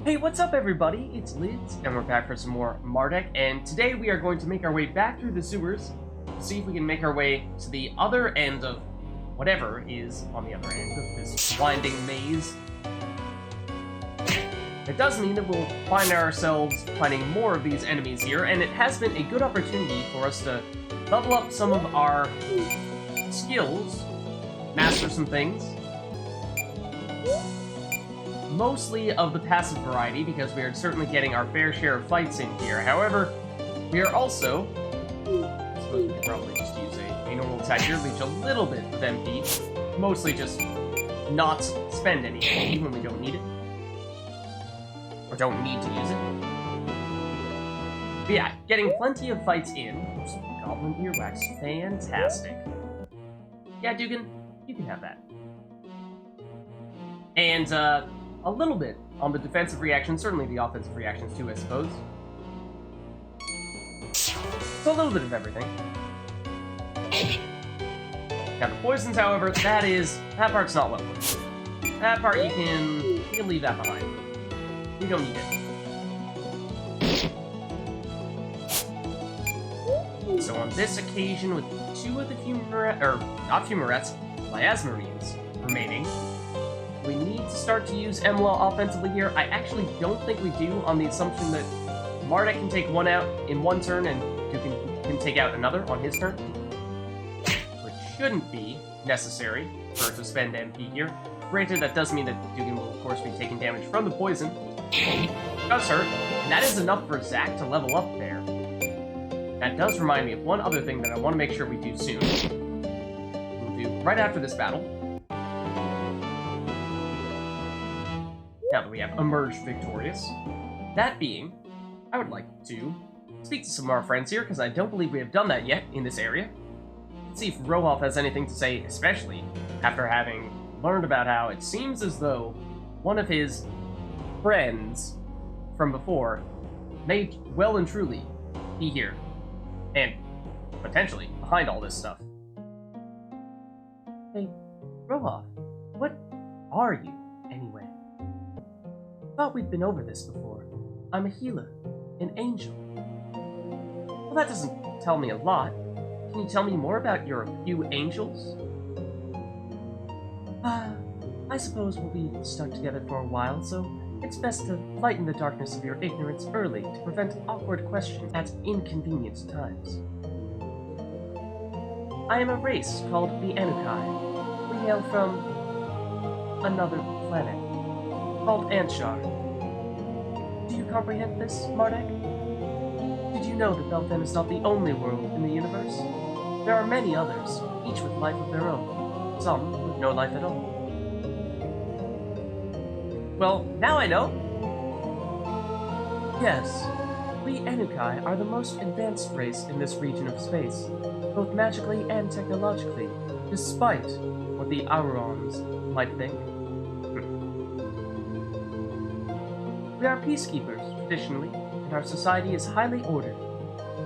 Hey, what's up everybody? It's Lids, and we're back for some more Mardek, and today we are going to make our way back through the sewers, see if we can make our way to the other end of whatever is on the other end of this winding maze. It does mean that we'll find ourselves finding more of these enemies here, and it has been a good opportunity for us to level up some of our skills, master some things. Mostly of the passive variety, because we are certainly getting our fair share of fights in here. However, we are also... I suppose we could probably just use a normal attack here, leech a little bit of MP. Mostly just not spend any MP when we don't need it. Or don't need to use it. But yeah, getting plenty of fights in. Goblin earwax, fantastic. Yeah, Dugan, you can have that. And, a little bit on the defensive reaction, certainly the offensive reactions too, I suppose. So a little bit of everything. Now the poisons, however, that part's not welcome. That part you can leave that behind. You don't need it. So on this occasion, with two of the miasmarines remaining, we need to start to use Emla offensively here. I actually don't think we do, on the assumption that Mardek can take one out in one turn and Dugan can take out another on his turn. Which shouldn't be necessary for her to spend MP here. Granted, that does mean that Dugan will, of course, be taking damage from the poison. It does hurt, and that is enough for Zack to level up there. That does remind me of one other thing that I want to make sure we do soon. We'll do right after this battle. Now that we have emerged victorious. That being, I would like to speak to some of our friends here, because I don't believe we have done that yet in this area. Let's see if Rohoff has anything to say, especially after having learned about how it seems as though one of his friends from before may well and truly be here, and potentially behind all this stuff. Hey, Rohoff, what are you, anyway? Thought we'd been over this before. I'm a healer, an angel. Well, that doesn't tell me a lot. Can you tell me more about your few angels? I suppose we'll be stuck together for a while, so it's best to lighten the darkness of your ignorance early to prevent awkward questions at inconvenient times. I am a race called the Anukai. We hail from another planet called Anshar. Do you comprehend this, Mardek? Did you know that Belthan is not the only world in the universe? There are many others, each with life of their own, some with no life at all. Well, now I know. Yes, we Anukai are the most advanced race in this region of space, both magically and technologically, despite what the Aurons might think. We are peacekeepers, traditionally, and our society is highly ordered.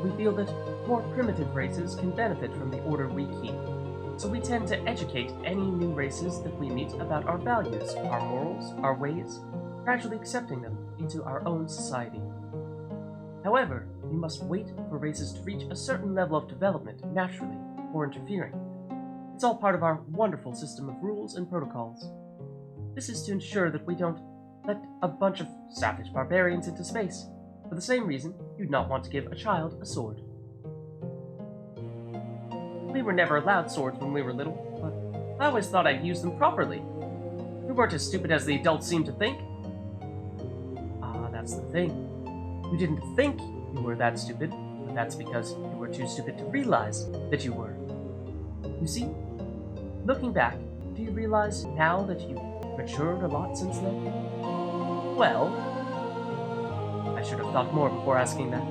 We feel that more primitive races can benefit from the order we keep, so we tend to educate any new races that we meet about our values, our morals, our ways, gradually accepting them into our own society. However, we must wait for races to reach a certain level of development naturally before interfering. It's all part of our wonderful system of rules and protocols. This is to ensure that we don't let a bunch of savage barbarians into space, for the same reason you'd not want to give a child a sword. We were never allowed swords when we were little, but I always thought I'd use them properly. We weren't as stupid as the adults seem to think. Ah, that's the thing. You didn't think you were that stupid, but that's because you were too stupid to realize that you were. You see, looking back, do you realize now that you've matured a lot since then? Well, I should have thought more before asking that.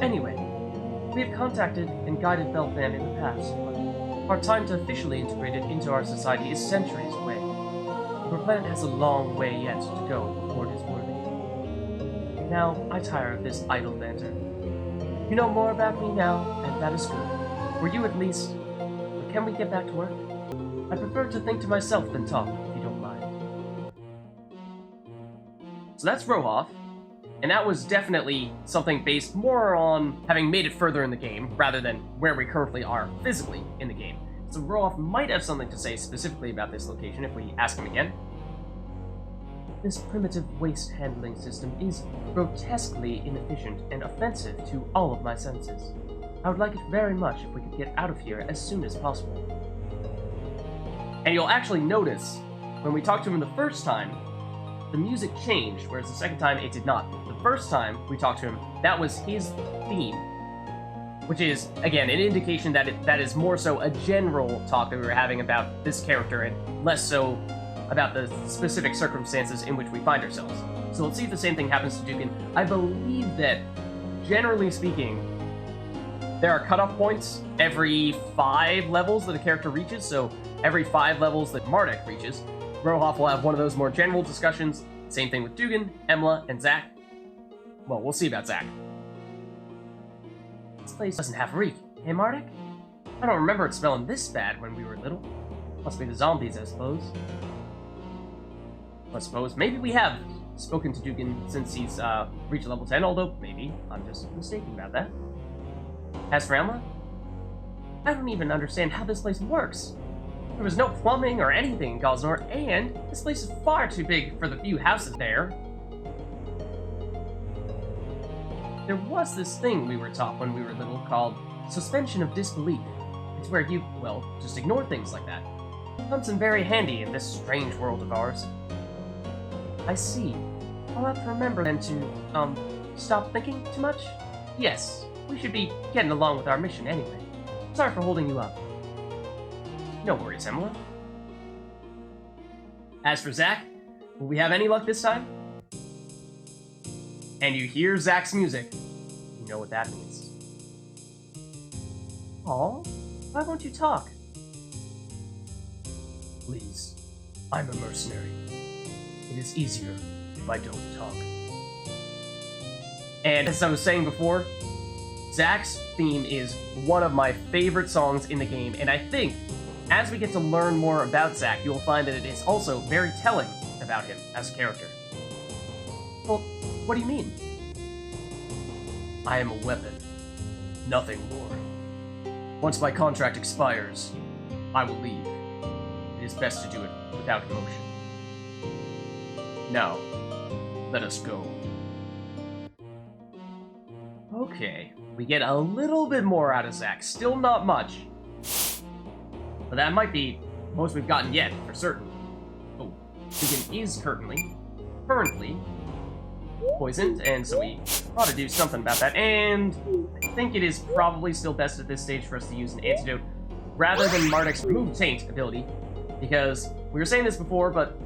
Anyway, we have contacted and guided Belthan in the past, but our time to officially integrate it into our society is centuries away. Your planet has a long way yet to go before it is worthy. Now, I tire of this idle banter. You know more about me now, and that is good. For you at least. But can we get back to work? I prefer to think to myself than talk, if you don't mind. So that's Rohoff, and that was definitely something based more on having made it further in the game, rather than where we currently are physically in the game. So Rohoff might have something to say specifically about this location if we ask him again. This primitive waste handling system is grotesquely inefficient and offensive to all of my senses. I would like it very much if we could get out of here as soon as possible. And you'll actually notice, when we talked to him the first time, the music changed, whereas the second time it did not. The first time we talked to him, that was his theme, which is, again, an indication that that is more so a general talk that we were having about this character and less so about the specific circumstances in which we find ourselves. So let's see if the same thing happens to Dugan. I believe that, generally speaking, there are cutoff points every 5 levels that a character reaches, so every 5 levels that Mardek reaches, Rohoff will have one of those more general discussions. Same thing with Dugan, Emla, and Zack. Well, we'll see about Zack. This place doesn't have reek, hey Mardek? I don't remember it smelling this bad when we were little. Must be the zombies, I suppose. Maybe we have spoken to Dugan since he's reached level 10, although maybe I'm just mistaken about that. As for Emma, I don't even understand how this place works. There was no plumbing or anything in Gosnor, and this place is far too big for the few houses there. There was this thing we were taught when we were little called suspension of disbelief. It's where you, well, just ignore things like that. It comes in very handy in this strange world of ours. I see. I'll have to remember then to, stop thinking too much? Yes, we should be getting along with our mission anyway. Sorry for holding you up. No worries, Emma. As for Zack, will we have any luck this time? And you hear Zack's music. You know what that means. Aw, why won't you talk? Please, I'm a mercenary. It is easier if I don't talk. And as I was saying before, Zack's theme is one of my favorite songs in the game, and I think as we get to learn more about Zack, you'll find that it is also very telling about him as a character. Well, what do you mean? I am a weapon, nothing more. Once my contract expires, I will leave. It is best to do it without emotion. Now, let us go. Okay, we get a little bit more out of Zack. Still not much. But that might be most we've gotten yet, for certain. Oh, Dugan is currently poisoned, and so we ought to do something about that. And I think it is probably still best at this stage for us to use an antidote rather than Mardek's Remove Taint ability, because we were saying this before, but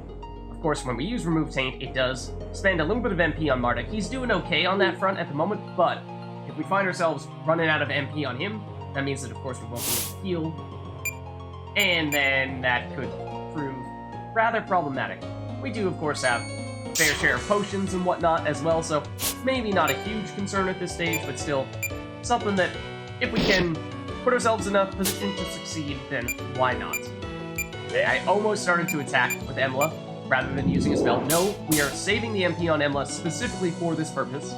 of course when we use Remove Taint, it does spend a little bit of MP on Mardek. He's doing okay on that front at the moment, but if we find ourselves running out of MP on him, that means that of course we won't be able to heal, and then that could prove rather problematic. We do of course have fair share of potions and whatnot as well, so maybe not a huge concern at this stage, but still something that if we can put ourselves in a position to succeed, then why not? Okay, I almost started to attack with Emla rather than using a spell. No, we are saving the MP on Emla specifically for this purpose.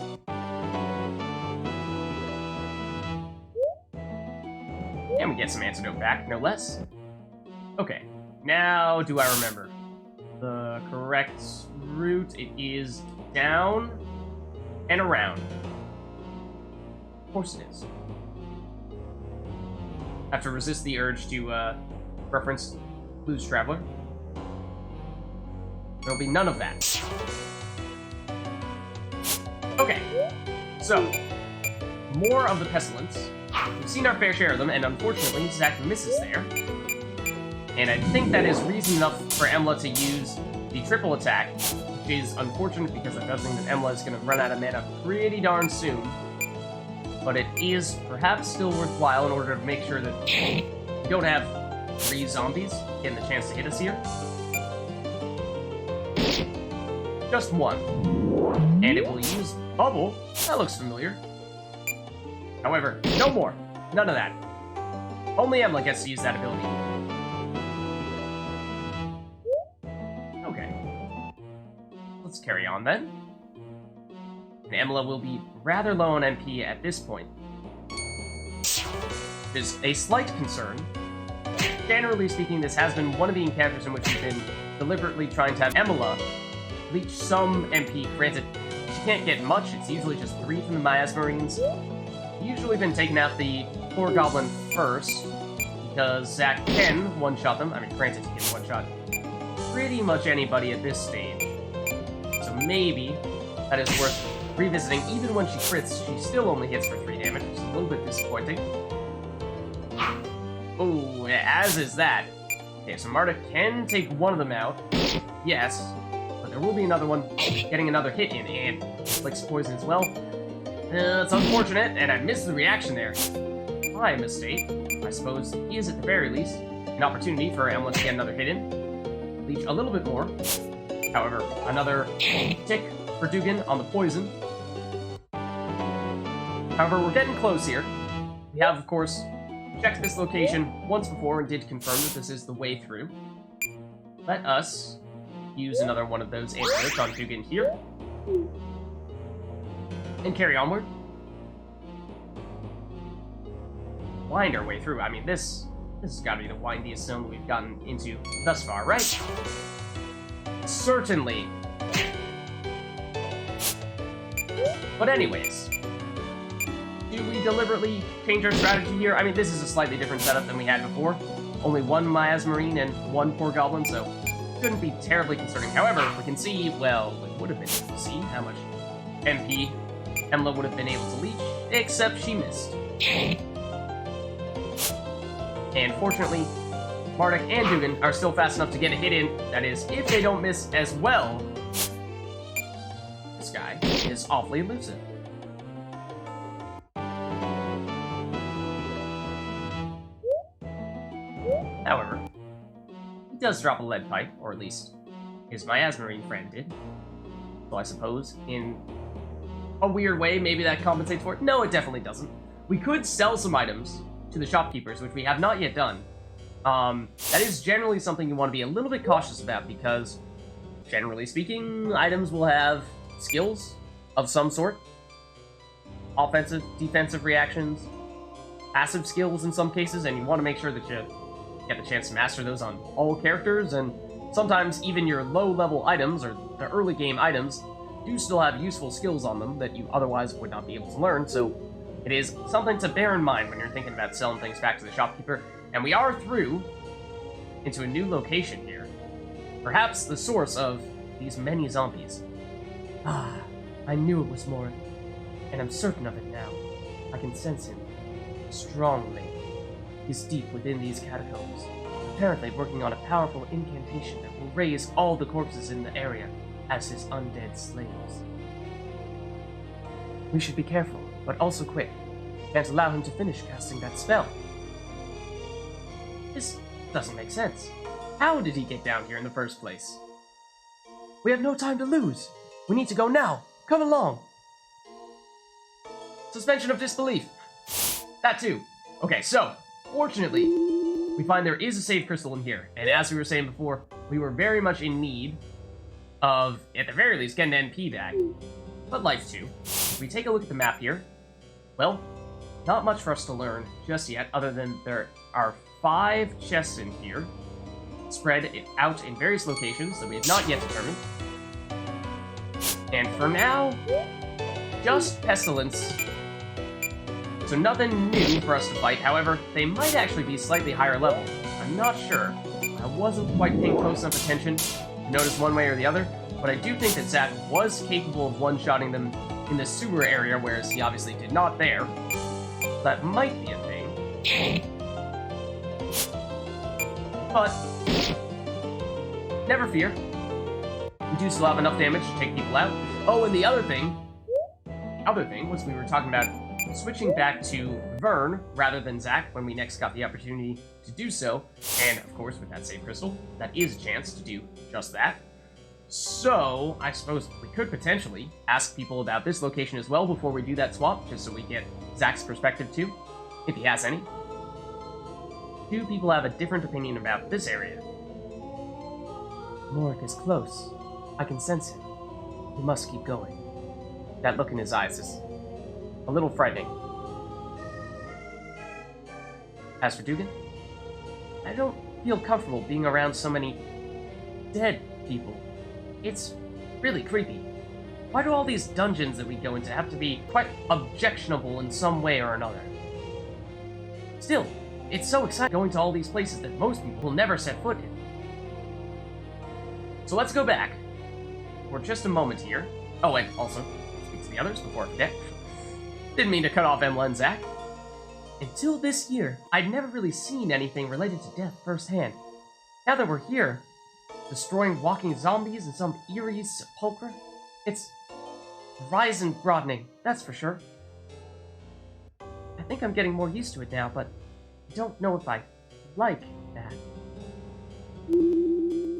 And we get some antidote back, no less. Okay, now do I remember the correct route? It is down and around. Of course it is. Have to resist the urge to reference Blues Traveler. There'll be none of that. Okay, so more of the pestilence. We've seen our fair share of them, and unfortunately, Zack misses there. And I think that is reason enough for Emla to use the triple attack, which is unfortunate because it does mean that Emla is going to run out of mana pretty darn soon. But it is perhaps still worthwhile in order to make sure that we don't have 3 zombies getting the chance to hit us here. Just one. And it will use Bubble. That looks familiar. However, no more. None of that. Only Emla gets to use that ability. carry on then. And Emila will be rather low on MP at this point. There's a slight concern. Generally speaking, this has been one of the encounters in which we've been deliberately trying to have Emila leech some MP. Granted, she can't get much. It's usually just 3 from the Miasmarines. Usually been taking out the poor goblin first, because Zack can one-shot them. I mean, granted, he can one-shot pretty much anybody at this stage. So maybe that is worth revisiting. Even when she crits, she still only hits for 3 damage, which is a little bit disappointing. Oh, as is that. Okay, so Mardek can take one of them out. Yes, but there will be another one getting another hit in, and inflicts poison as well. It's unfortunate, and I missed the reaction there. My mistake. I suppose is, at the very least, an opportunity for Emila to get another hit in. Leech a little bit more. However, another tick for Dugan on the poison. However, we're getting close here. We have, of course, checked this location once before and did confirm that this is the way through. Let us use another one of those antidotes on Dugan here. And carry onward. Wind our way through. I mean, this has got to be the windiest zone we've gotten into thus far, right? Certainly. But anyways, do we deliberately change our strategy here? I mean, this is a slightly different setup than we had before. Only 1 Miasmarine and 1 poor goblin, so shouldn't be terribly concerning. However, we can see, well, we would have been able to see how much MP Emila would have been able to leech, except she missed. And fortunately, Mardek and Dugan are still fast enough to get a hit in. That is, if they don't miss as well. This guy is awfully elusive. However, he does drop a lead pipe, or at least his Miasmarine friend did. So I suppose, in a weird way, maybe that compensates for it. No, it definitely doesn't. We could sell some items to the shopkeepers, which we have not yet done. That is generally something you want to be a little bit cautious about, because, generally speaking, items will have skills of some sort. Offensive, defensive reactions, passive skills in some cases, and you want to make sure that you get the chance to master those on all characters, and sometimes even your low-level items, or the early game items, do still have useful skills on them that you otherwise would not be able to learn, so it is something to bear in mind when you're thinking about selling things back to the shopkeeper. And we are through into a new location here. Perhaps the source of these many zombies. Ah, I knew it was Morin, and I'm certain of it now. I can sense him strongly. He's deep within these catacombs, apparently working on a powerful incantation that will raise all the corpses in the area as his undead slaves. We should be careful, but also quick. Can't allow him to finish casting that spell. This doesn't make sense. How did he get down here in the first place? We have no time to lose. We need to go now. Come along. Suspension of disbelief. That too. Okay, so, fortunately, we find there is a save crystal in here. And as we were saying before, we were very much in need of, at the very least, getting an NP back. But life too. If we take a look at the map here, well, not much for us to learn just yet, other than there are 5 chests in here, spread out in various locations that we have not yet determined. And for now, just Pestilence. So nothing new for us to fight. However, they might actually be slightly higher level. I'm not sure. I wasn't quite paying close enough attention to notice one way or the other, but I do think that Zack was capable of one-shotting them in the sewer area, whereas he obviously did not there. That might be a thing. But never fear. We do still have enough damage to take people out. Oh, and the other thing was we were talking about switching back to Vern rather than Zack when we next got the opportunity to do so. And of course, with that save crystal, that is a chance to do just that. So, I suppose we could potentially ask people about this location as well before we do that swap, just so we get Zack's perspective too, if he has any. Do people have a different opinion about this area? Morik is close. I can sense him. We must keep going. That look in his eyes is a little frightening. As for Dugan, I don't feel comfortable being around so many dead people. It's really creepy. Why do all these dungeons that we go into have to be quite objectionable in some way or another? Still, it's so exciting going to all these places that most people will never set foot in. So let's go back for just a moment here. Oh, and also, speak to the others before I forget. Didn't mean to cut off Emla and Zack. Until this year, I'd never really seen anything related to death firsthand. Now that we're here, destroying walking zombies in some eerie sepulchre, it's horizon broadening, that's for sure. I think I'm getting more used to it now, but I don't know if I like that.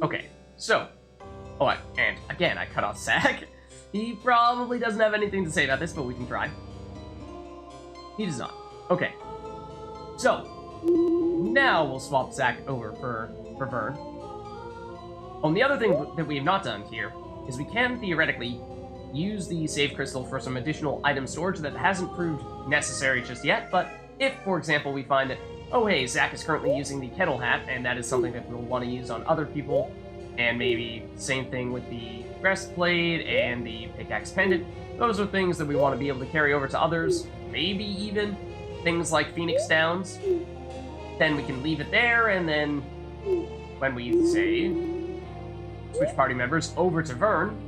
Okay, so... Oh, and again, I cut off Zack. He probably doesn't have anything to say about this, but we can try. He does not. Okay. So, now we'll swap Zack over for Vern. Oh, the other thing that we have not done here is we can theoretically use the save crystal for some additional item storage that hasn't proved necessary just yet, but if, for example, we find that, oh hey, Zack is currently using the kettle hat, and that is something that we'll want to use on other people, and maybe same thing with the breastplate and the pickaxe pendant, those are things that we want to be able to carry over to others, maybe even things like Phoenix Downs, then we can leave it there, and then when we, say, switch party members over to Vern,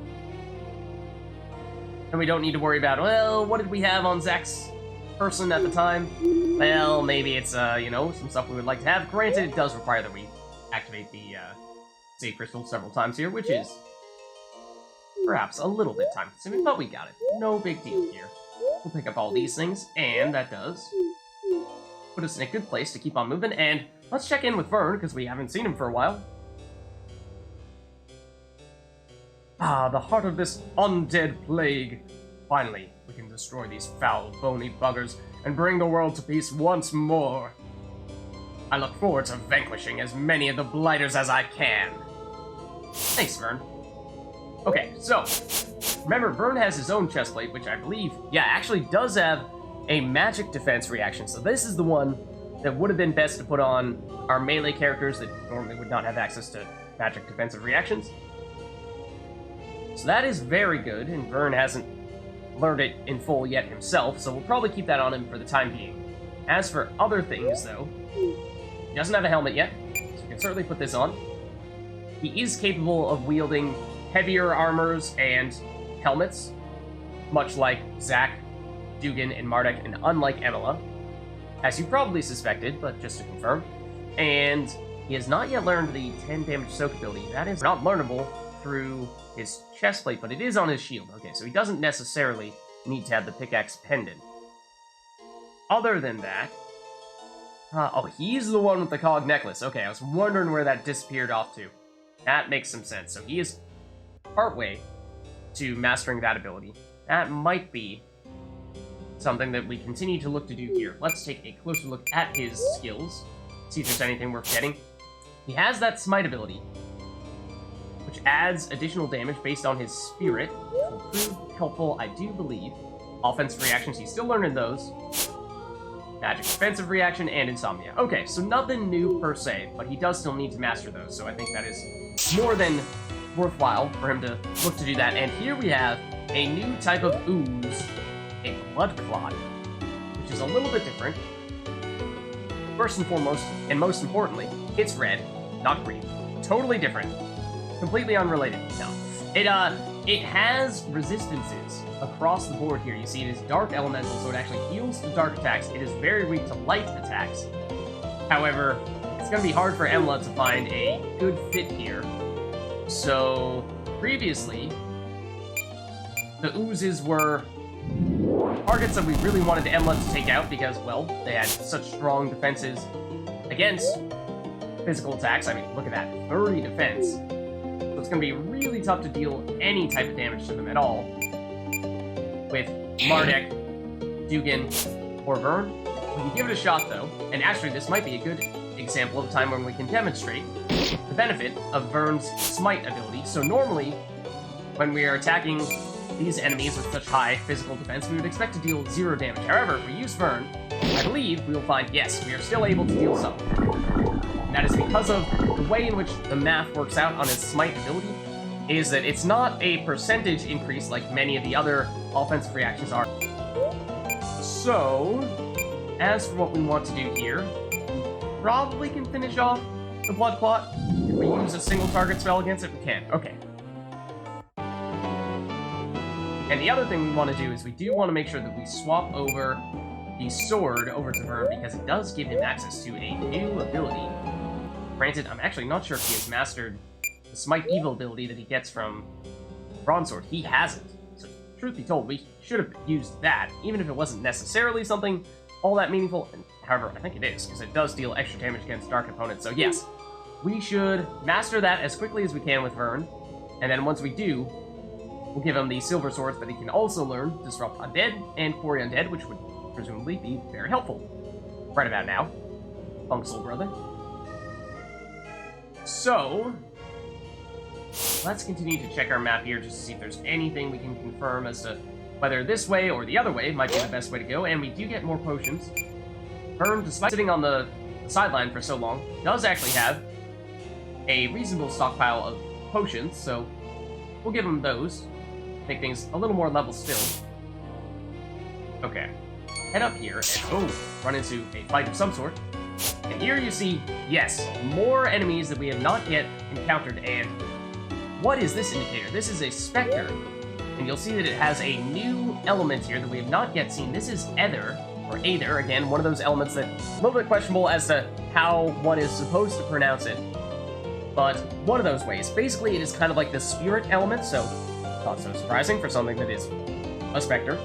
and we don't need to worry about, well, what did we have on Zack's person at the time? Well, maybe it's, you know, some stuff we would like to have. Granted, it does require that we activate the save crystal several times here, which is perhaps a little bit time-consuming, but we got it. No big deal here. We'll pick up all these things, and that does put us in a good place to keep on moving, and let's check in with Vern, because we haven't seen him for a while. Ah, the heart of this undead plague. Finally, we can destroy these foul, bony buggers and bring the world to peace once more. I look forward to vanquishing as many of the blighters as I can. Thanks, Vern. Okay, so, remember, Vern has his own chestplate, which I believe, yeah, actually does have a magic defense reaction, so this is the one that would have been best to put on our melee characters that normally would not have access to magic defensive reactions. So that is very good, and Vern hasn't learned it in full yet himself, so we'll probably keep that on him for the time being. As for other things, though, he doesn't have a helmet yet, so we can certainly put this on. He is capable of wielding heavier armors and helmets, much like Zack, Dugan, and Mardek, and unlike Emila, as you probably suspected, but just to confirm. And he has not yet learned the 10 damage soak ability. That is not learnable through his chestplate, but it is on his shield. Okay, so he doesn't necessarily need to have the pickaxe pendant. Other than that... oh, he's the one with the cog necklace. Okay, I was wondering where that disappeared off to. That makes some sense. So he is partway to mastering that ability. That might be something that we continue to look to do here. Let's take a closer look at his skills, see if there's anything we're forgetting. He has that smite ability, which adds additional damage based on his spirit, which will prove helpful, I do believe. Offensive reactions, he's still learning those. Magic defensive reaction, and insomnia. Okay, so nothing new per se, but he does still need to master those, so I think that is more than worthwhile for him to look to do that. And here we have a new type of ooze, a blood clot, which is a little bit different. First and foremost, and most importantly, it's red, not green. Totally different. Completely unrelated. No. It has resistances across the board here. You see, it is dark elemental, so it actually heals to dark attacks. It is very weak to light attacks. However, it's going to be hard for Emla to find a good fit here. So, previously, the oozes were targets that we really wanted Emla to take out because, well, they had such strong defenses against physical attacks. I mean, look at that, 30 defense. So it's going to be really tough to deal any type of damage to them at all with Mardek, Dugan, or Vern. We can give it a shot, though, and actually this might be a good example of a time when we can demonstrate the benefit of Vern's smite ability. So normally, when we are attacking these enemies with such high physical defense, we would expect to deal 0 damage. However, if we use Vern, I believe we will find, yes, we are still able to deal some. And that is because of the way in which the math works out on his Smite ability, is that it's not a percentage increase like many of the other offensive reactions are. So, as for what we want to do here, we probably can finish off the Blood Clot. If we use a single target spell against it, we can. Okay. And the other thing we want to do is we do want to make sure that we swap over the sword over to Vern, because it does give him access to a new ability. Granted, I'm actually not sure if he has mastered the Smite Evil ability that he gets from Bronzesword. He hasn't. So, truth be told, we should have used that, even if it wasn't necessarily something all that meaningful. And, however, I think it is, because it does deal extra damage against dark opponents. So, yes, we should master that as quickly as we can with Vern. And then once we do, we'll give him the Silver Swords that he can also learn, Disrupt Undead and Quarry Undead, which would presumably be very helpful. Right about now. Funk Soul Brother. So, let's continue to check our map here just to see if there's anything we can confirm as to whether this way or the other way might be the best way to go. And we do get more potions. Vern, despite sitting on the sideline for so long, does actually have a reasonable stockpile of potions, so we'll give him those. Make things a little more level still. Okay. Head up here and, run into a fight of some sort. And here you see, yes, more enemies that we have not yet encountered. And what is this indicator? This is a Spectre. And you'll see that it has a new element here that we have not yet seen. This is Aether, or Aether, again, one of those elements that a little bit questionable as to how one is supposed to pronounce it. But one of those ways. Basically, it is kind of like the spirit element, so not so surprising for something that is a Spectre.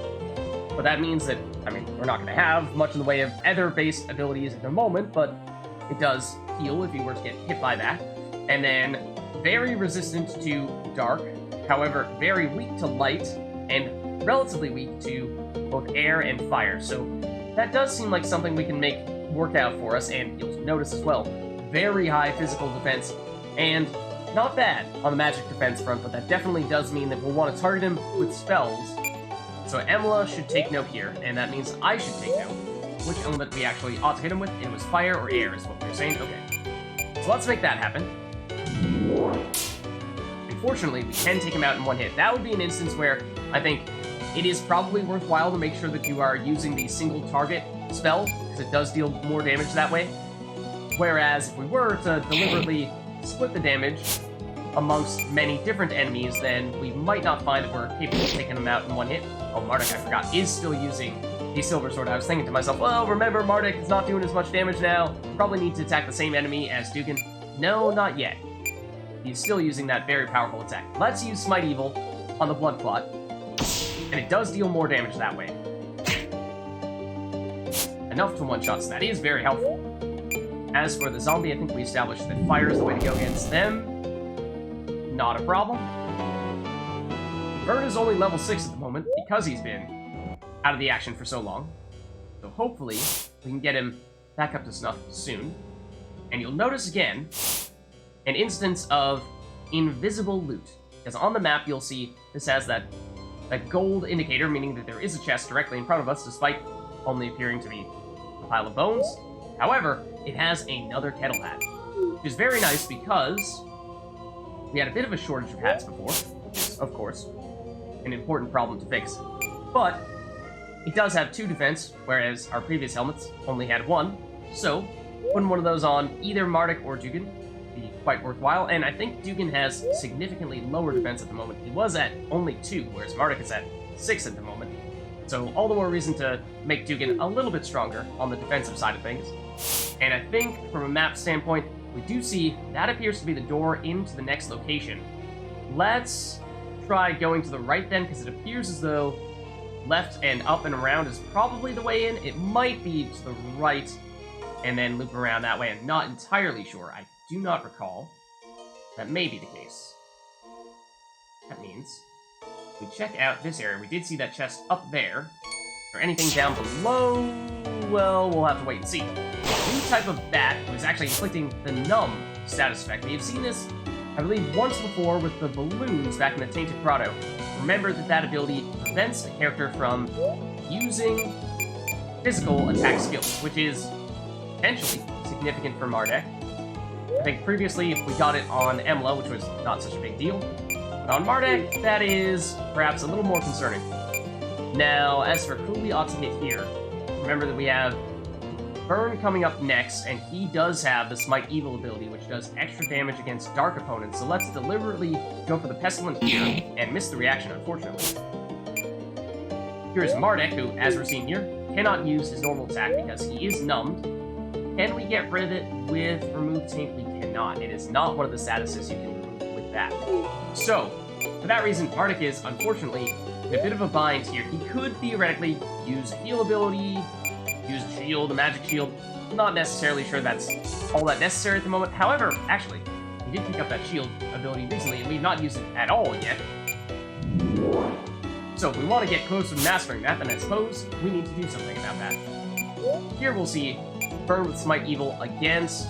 But that means that, I mean, we're not going to have much in the way of Aether-based abilities at the moment, but it does heal if you were to get hit by that. And then, very resistant to dark, however, very weak to light, and relatively weak to both air and fire. So that does seem like something we can make work out for us, and you'll notice as well, very high physical defense, and not bad on the magic defense front, but that definitely does mean that we'll want to target him with spells. So Emla should take note here, and that means I should take note. Which element we actually ought to hit him with, and it was fire or air is what we were saying. Okay. So let's make that happen. Unfortunately, we can take him out in one hit. That would be an instance where I think it is probably worthwhile to make sure that you are using the single target spell, because it does deal more damage that way. Whereas if we were to deliberately split the damage amongst many different enemies, then we might not find that we're capable of taking them out in one hit. Oh, Mardek, I forgot, is still using the Silver Sword. I was thinking to myself, well, remember, Mardek is not doing as much damage now. Probably need to attack the same enemy as Dugan. No, not yet. He's still using that very powerful attack. Let's use Smite Evil on the Blood Clot, and it does deal more damage that way. Enough to one-shot, so that is very helpful. As for the zombie, I think we established that fire is the way to go against them. Not a problem. Vern is only level 6 at the moment, because he's been out of the action for so long. So hopefully, we can get him back up to snuff soon. And you'll notice again, an instance of invisible loot. Because on the map, you'll see this has that gold indicator, meaning that there is a chest directly in front of us, despite only appearing to be a pile of bones. However, it has another kettle hat, which is very nice because we had a bit of a shortage of hats before, which is, of course, an important problem to fix. But it does have 2 defense, whereas our previous helmets only had 1. So, putting one of those on either Mardek or Dugan would be quite worthwhile. And I think Dugan has significantly lower defense at the moment. He was at only 2, whereas Mardek is at 6 at the moment. So all the more reason to make Dugan a little bit stronger on the defensive side of things. And I think, from a map standpoint, we do see that appears to be the door into the next location. Let's try going to the right then, because it appears as though left and up and around is probably the way in. It might be to the right and then loop around that way. I'm not entirely sure. I do not recall. That may be the case. That means we check out this area. We did see that chest up there. Is there anything down below? Well, we'll have to wait and see. A new type of bat was actually inflicting the numb status effect. We have seen this I believe once before with the balloons back in the Tainted Grotto. Remember that ability prevents a character from using physical attack skills, which is potentially significant for Mardek. I think previously we got it on Emla, which was not such a big deal. But on Mardek, that is perhaps a little more concerning. Now, as for who we ought to hit here, remember that we have Burn coming up next, and he does have the Smite Evil ability, which does extra damage against dark opponents, so let's deliberately go for the Pestilent here, and miss the reaction, unfortunately. Here's Mardek, who, as we're seeing here, cannot use his normal attack because he is numbed. Can we get rid of it with Remove Taint? We cannot. It is not one of the statuses you can remove with that. So, for that reason, Mardek is, unfortunately, in a bit of a bind here. He could theoretically use a heal ability, use a shield, a magic shield. Not necessarily sure that's all that necessary at the moment. However, actually, he did pick up that shield ability recently, and we've not used it at all yet. So if we want to get closer to mastering that, then I suppose we need to do something about that. Here we'll see Burn with Smite Evil against...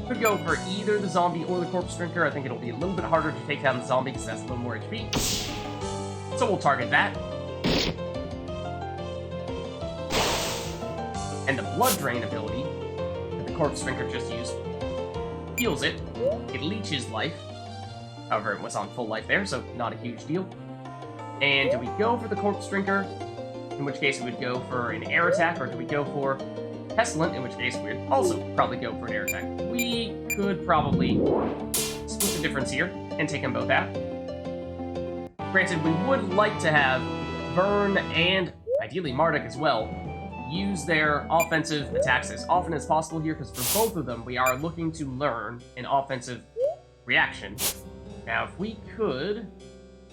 Could go for either the zombie or the corpse drinker. I think it'll be a little bit harder to take down the zombie because that's a little more HP. So we'll target that. And the Blood Drain ability that the corpse drinker just used heals it. It leeches life. However, it was on full life there, so not a huge deal. And do we go for the corpse drinker? In which case we would go for an air attack, or do we go for Pestilent? In which case we would also probably go for an air attack. We could probably split the difference here and take them both out. Granted, we would like to have Vern and ideally Mardek as well use their offensive attacks as often as possible here, because for both of them we are looking to learn an offensive reaction. Now, if we could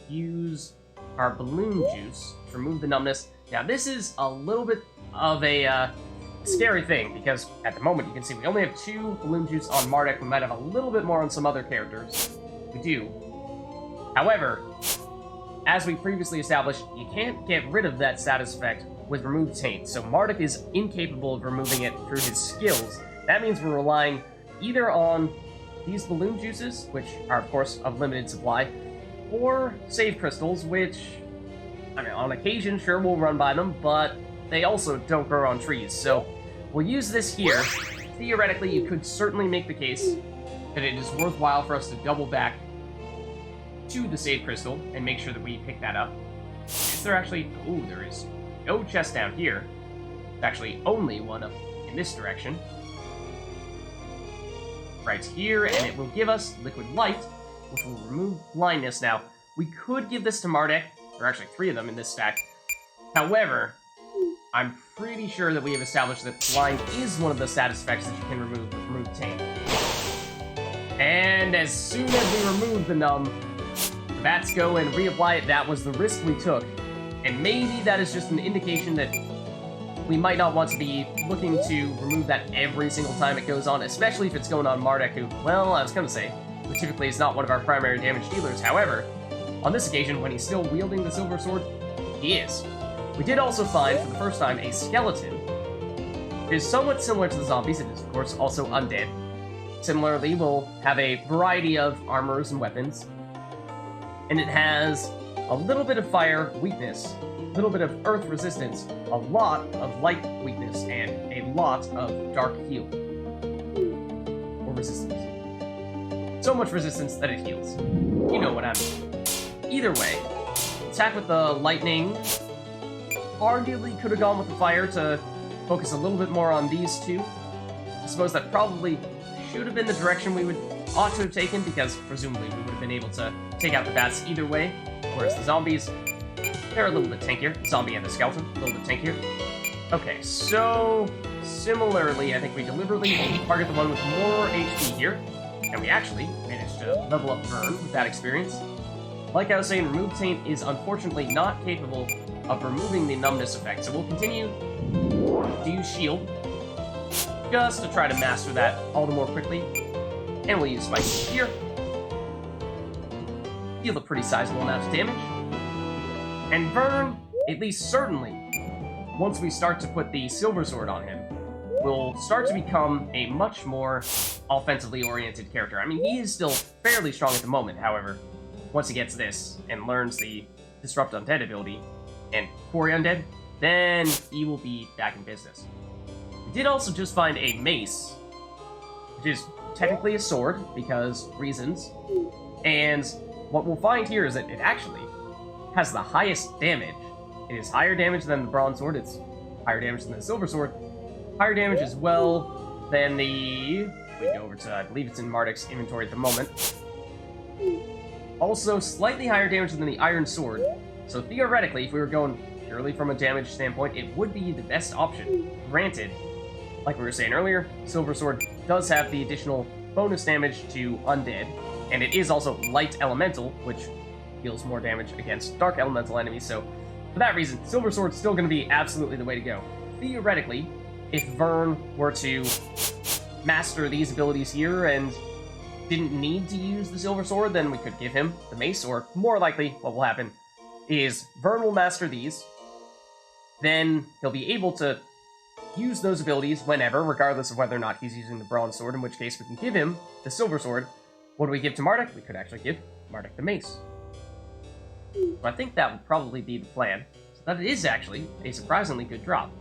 use our balloon juice to remove the numbness. Now, this is a little bit of a scary thing, because at the moment you can see we only have 2 balloon juice on Mardek. We might have a little bit more on some other characters. We do. However, as we previously established, you can't get rid of that status effect with Remove Taint, so Mardek is incapable of removing it through his skills. That means we're relying either on these balloon juices, which are of course of limited supply, or save crystals, which, I mean, on occasion, sure, we'll run by them, but they also don't grow on trees, so we'll use this here. Theoretically, you could certainly make the case that it is worthwhile for us to double back to the save crystal and make sure that we pick that up. Is there actually... Ooh, there is no chest down here. There's actually only one up in this direction. Right here, and it will give us Liquid Light, which will remove blindness. Now, we could give this to Mardek. There are actually 3 of them in this stack. However, I'm pretty sure that we have established that blind is one of the status effects that you can remove with Remove Taint. And as soon as we remove the numb, the bats go and reapply it. That was the risk we took. And maybe that is just an indication that we might not want to be looking to remove that every single time it goes on, especially if it's going on Mardek, who, well, I was going to say, who typically is not one of our primary damage dealers. However, on this occasion, when he's still wielding the Silver Sword, he is. We did also find, for the first time, a skeleton. It is somewhat similar to the zombies. It is, of course, also undead. Similarly, we'll have a variety of armors and weapons. And it has a little bit of fire weakness, a little bit of earth resistance, a lot of light weakness, and a lot of dark heal. Or resistance. So much resistance that it heals. You know what I mean. Either way, attack with the lightning. Arguably could have gone with the fire to focus a little bit more on these 2. I suppose that probably should have been the direction we ought to have taken, because presumably we would have been able to take out the bats either way, whereas the zombies, they're a little bit tankier. The zombie and the skeleton, a little bit tankier. Okay, so similarly, I think we deliberately target the one with more HP here, and we actually managed to level up Vern with that experience. Like I was saying, Remove Taint is unfortunately not capable of removing the numbness effect, so we'll continue to use Shield, just to try to master that all the more quickly. And we'll use Spike here. Deal a pretty sizable amount of damage. And Vern, at least certainly, once we start to put the Silver Sword on him, will start to become a much more offensively oriented character. I mean, he is still fairly strong at the moment, however, once he gets this and learns the Disrupt Undead ability and Quarry Undead, then he will be back in business. We did also just find a mace, which is technically a sword, because reasons, and what we'll find here is that it actually has the highest damage. It is higher damage than the bronze sword, it's higher damage than the silver sword, higher damage as well than the... We go over to, I believe it's in Mardek's inventory at the moment. Also, slightly higher damage than the iron sword, so theoretically, if we were going purely from a damage standpoint, it would be the best option. Granted, like we were saying earlier, silver sword does have the additional bonus damage to undead, and it is also light elemental, which deals more damage against dark elemental enemies, so for that reason, silver sword's still going to be absolutely the way to go. Theoretically, if Vern were to master these abilities here and didn't need to use the silver sword, then we could give him the mace, or more likely what will happen is Vern will master these, then he'll be able to use those abilities whenever, regardless of whether or not he's using the bronze sword, in which case we can give him the silver sword. What do we give to Mardek? We could actually give Mardek the mace. So I think that would probably be the plan. So that is actually a surprisingly good drop.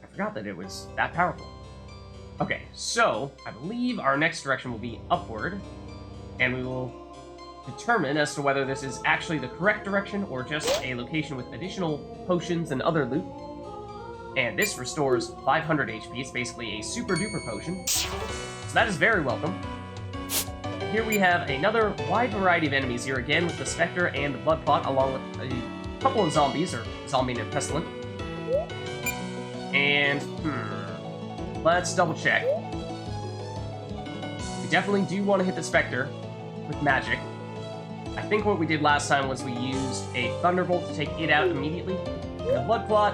I forgot that it was that powerful. Okay, so I believe our next direction will be upward, and we will determine as to whether this is actually the correct direction or just a location with additional potions and other loot. And this restores 500 HP. It's basically a super duper potion. So that is very welcome. Here we have another wide variety of enemies here again with the Spectre and the Blood Plot, along with a couple of zombies, or zombie and pestilent. And, let's double check. We definitely do want to hit the Spectre with magic. I think what we did last time was we used a Thunderbolt to take it out immediately. And the Blood Plot,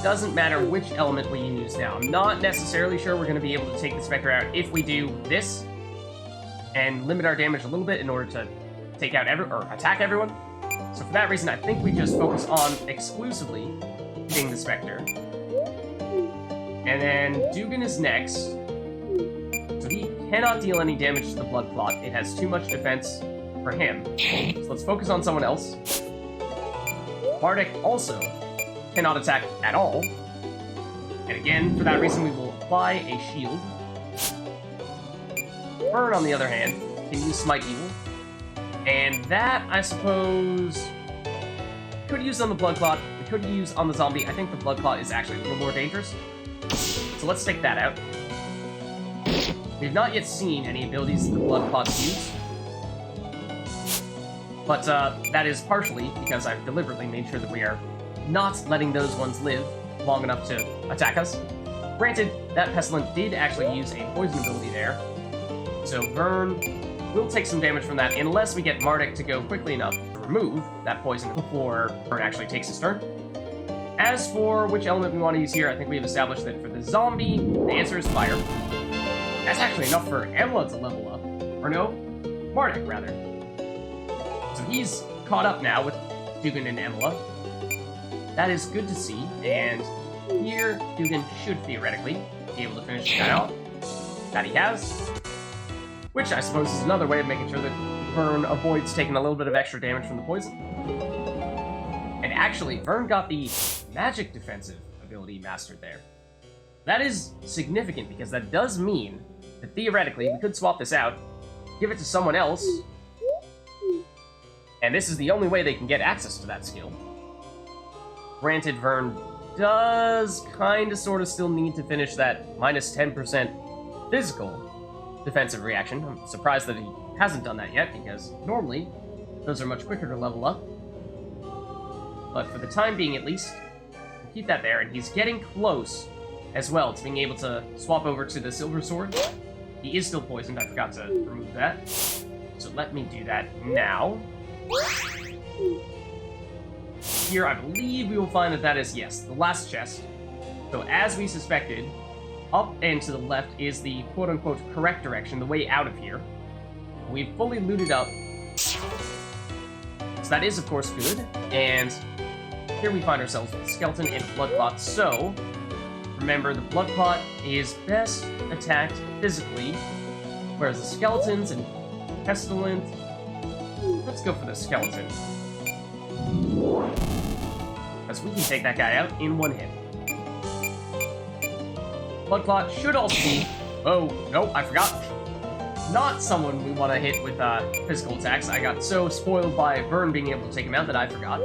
doesn't matter which element we use now. I'm not necessarily sure we're going to be able to take the Spectre out if we do this and limit our damage a little bit in order to take out attack everyone. So for that reason, I think we just focus on exclusively hitting the Spectre. And then Dugan is next. So he cannot deal any damage to the Blood Plot. It has too much defense for him. So let's focus on someone else. Mardek also cannot attack at all. And again, for that reason, we will apply a shield. Vern, on the other hand, can use Smite Evil. And that, I suppose, could use on the Blood Clot, we could use on the zombie. I think the Blood Clot is actually a little more dangerous. So let's take that out. We've not yet seen any abilities that the Blood Clots use. But that is partially because I've deliberately made sure that we are not letting those ones live long enough to attack us. Granted, that Pestilent did actually use a poison ability there, so Vern will take some damage from that unless we get Mardek to go quickly enough to remove that poison before Vern actually takes his turn. As for which element we want to use here, I think we've established that for the zombie, the answer is fire. That's actually enough for Emla to level up. Or no, Mardek, rather. So he's caught up now with Dugan and Emla. That is good to see, and here Dugan should theoretically be able to finish the guy off. That he has. Which I suppose is another way of making sure that Vern avoids taking a little bit of extra damage from the poison. And actually, Vern got the magic defensive ability mastered there. That is significant because that does mean that theoretically we could swap this out, give it to someone else, and this is the only way they can get access to that skill. Granted, Vern does kind of sort of still need to finish that minus 10% physical defensive reaction. I'm surprised that he hasn't done that yet, because normally those are much quicker to level up. But for the time being, at least, we'll keep that there, and he's getting close as well to being able to swap over to the Silver Sword. He is still poisoned, I forgot to remove that. So let me do that now. Here, I believe we will find that that is, yes, the last chest. So as we suspected, up and to the left is the quote-unquote correct direction, the way out of here. We've fully looted up. So that is, of course, good. And here we find ourselves with Skeleton and Blood Clot. So Remember, the blood clot is best attacked physically, whereas the skeletons and pestilent... Let's go for the skeleton. Because we can take that guy out in one hit. Blood clot should also be... Oh, no, I forgot. Not someone we want to hit with physical attacks. I got so spoiled by Vern being able to take him out that I forgot.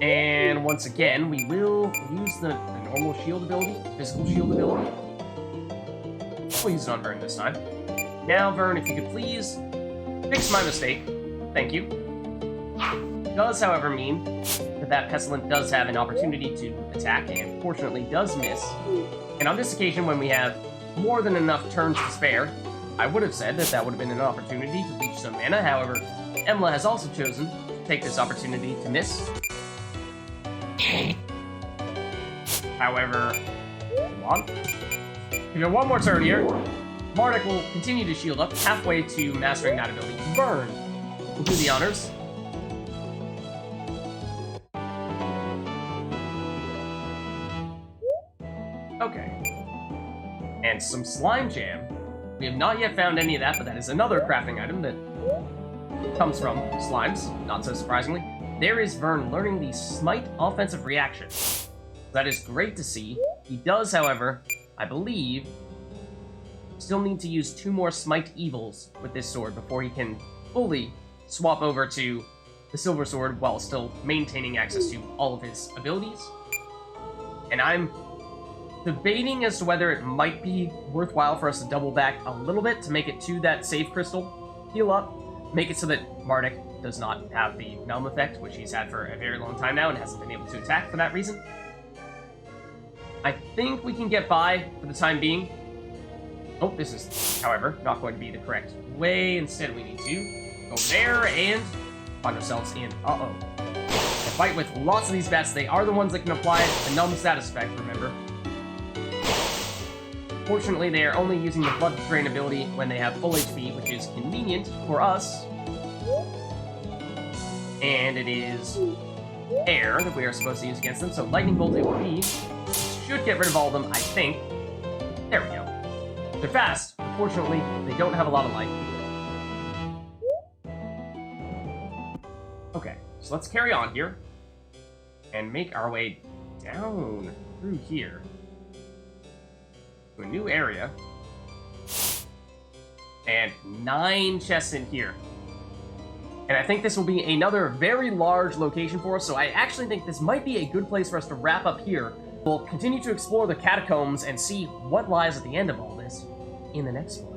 And once again, we will use the normal shield ability, physical shield ability. We'll use it on Vern this time. Now, Vern, if you could please fix my mistake. Thank you. Does, however, mean that Pestilent does have an opportunity to attack, and fortunately does miss. And on this occasion, when we have more than enough turns to spare, I would have said that that would have been an opportunity to leech some mana. However, Emla has also chosen to take this opportunity to miss. However, hold on. We got one more turn here. Mardek will continue to shield up halfway to mastering that ability. Burn will do the honors. Okay. And some slime jam. We have not yet found any of that, but that is another crafting item that comes from slimes, not so surprisingly. There is Vern learning the Smite offensive reaction. That is great to see. He does, however, I believe, still need to use 2 more Smite Evils with this sword before he can fully swap over to the Silver Sword while still maintaining access to all of his abilities. And I'm debating as to whether it might be worthwhile for us to double back a little bit to make it to that save crystal, heal up, make it so that Mardek does not have the Numb effect, which he's had for a very long time now and hasn't been able to attack for that reason. I think we can get by for the time being. Oh, this is, however, not going to be the correct way. Instead, we need to go there and find ourselves in, a fight with lots of these bats. They are the ones that can apply the Numb status effect, remember. Fortunately, they are only using the Blood Drain ability when they have full HP, which is convenient for us. And it is air that we are supposed to use against them, so Lightning Bolt it will be. Should get rid of all of them, I think. There we go. They're fast. Unfortunately, they don't have a lot of life. Okay, so let's carry on here and make our way down through here to a new area. And 9 chests in here. And I think this will be another very large location for us, so I actually think this might be a good place for us to wrap up here. We'll continue to explore the catacombs and see what lies at the end of all this in the next one.